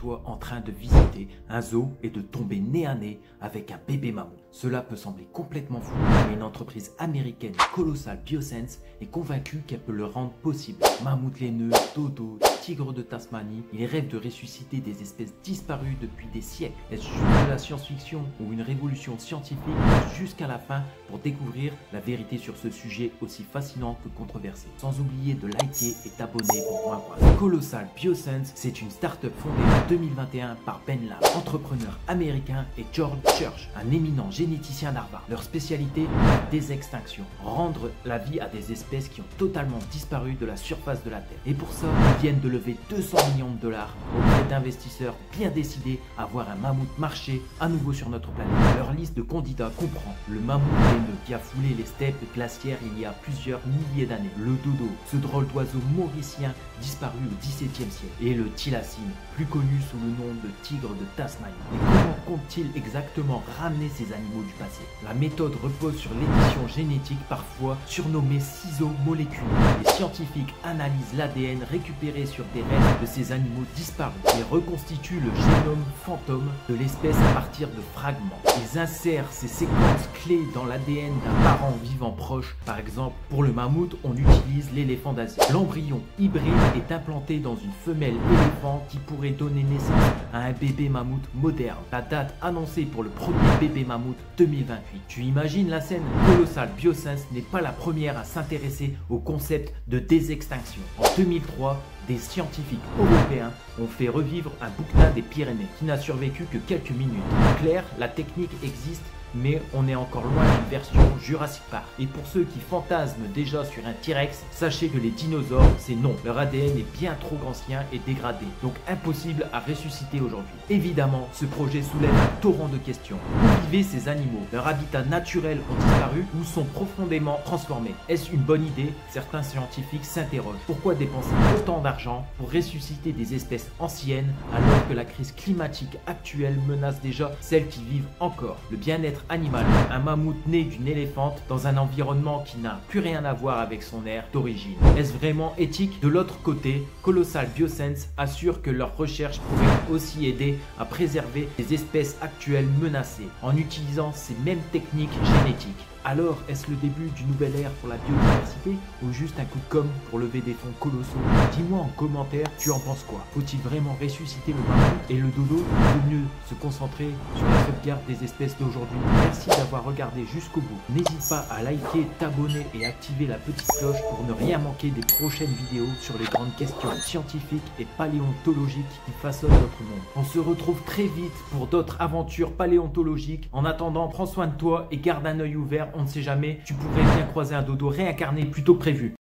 Imagine-toi en train de visiter un zoo et de tomber nez à nez avec un bébé mammouth. Cela peut sembler complètement fou, mais une entreprise américaine, Colossal Biosense, est convaincue qu'elle peut le rendre possible. Mammouth laineux, dodo, tigre de Tasmanie, ils rêvent de ressusciter des espèces disparues depuis des siècles. Est-ce juste de la science-fiction ou une révolution scientifique jusqu'à la fin pour découvrir la vérité sur ce sujet aussi fascinant que controversé. Sans oublier de liker et t'abonner pour moins voir. Colossal Biosense, c'est une start-up fondée en 2021 par Ben Lam, entrepreneur américain, et George Church, un éminent généticien d'Harvard. Leur spécialité, la désextinction, rendre la vie à des espèces qui ont totalement disparu de la surface de la Terre. Et pour ça, ils viennent de lever 200 millions de dollars auprès d'investisseurs bien décidés à voir un mammouth marcher à nouveau sur notre planète. Leur liste de candidats comprend le mammouth laineux qui a foulé les steppes glaciaires il y a plusieurs milliers d'années, le dodo, ce drôle d'oiseau mauricien disparu au XVIIe siècle, et le thylacine, plus connu sous le nom de tigre de Tasmanie. Mais comment compte-t-il exactement ramener ces animaux du passé? La méthode repose sur l'édition génétique, parfois surnommée ciseaux moléculaires. Les scientifiques analysent l'ADN récupéré sur des restes de ces animaux disparus et reconstituent le génome fantôme de l'espèce à partir de fragments. Ils insèrent ces séquences clés dans l'ADN d'un parent vivant proche. Par exemple, pour le mammouth, on utilise l'éléphant d'Asie. L'embryon hybride est implanté dans une femelle éléphant qui pourrait donner naissance à un bébé mammouth moderne. La date annoncée pour le premier bébé mammouth, 2028. Tu imagines la scène? Colossal Biosense n'est pas la première à s'intéresser au concept de désextinction. En 2003, des scientifiques européens ont fait revivre un bouquetin des Pyrénées qui n'a survécu que quelques minutes. En clair, la technique existe, mais on est encore loin d'une version Jurassic Park. Et pour ceux qui fantasment déjà sur un T-Rex, sachez que les dinosaures, c'est non. Leur ADN est bien trop ancien et dégradé, donc impossible à ressusciter aujourd'hui. Évidemment, ce projet soulève un torrent de questions. Où vivaient ces animaux? Leurs habitats naturels ont disparu ou sont profondément transformés? Est-ce une bonne idée? Certains scientifiques s'interrogent. Pourquoi dépenser autant d'argent pour ressusciter des espèces anciennes alors que la crise climatique actuelle menace déjà celles qui vivent encore? Le bien-être animal, un mammouth né d'une éléphante dans un environnement qui n'a plus rien à voir avec son aire d'origine. Est-ce vraiment éthique? De l'autre côté, Colossal Biosense assure que leurs recherches pourraient aussi aider à préserver les espèces actuelles menacées en utilisant ces mêmes techniques génétiques. Alors, est-ce le début d'une nouvelle ère pour la biodiversité ou juste un coup de com' pour lever des fonds colossaux? Dis-moi en commentaire, tu en penses quoi? Faut-il vraiment ressusciter le mammouth et le dodo? Il vaut mieux se concentrer sur la sauvegarde des espèces d'aujourd'hui. Merci d'avoir regardé jusqu'au bout. N'hésite pas à liker, t'abonner et activer la petite cloche pour ne rien manquer des prochaines vidéos sur les grandes questions scientifiques et paléontologiques qui façonnent notre monde. On se retrouve très vite pour d'autres aventures paléontologiques. En attendant, prends soin de toi et garde un œil ouvert. On ne sait jamais, tu pourrais bien croiser un dodo réincarné plus tôt que prévu.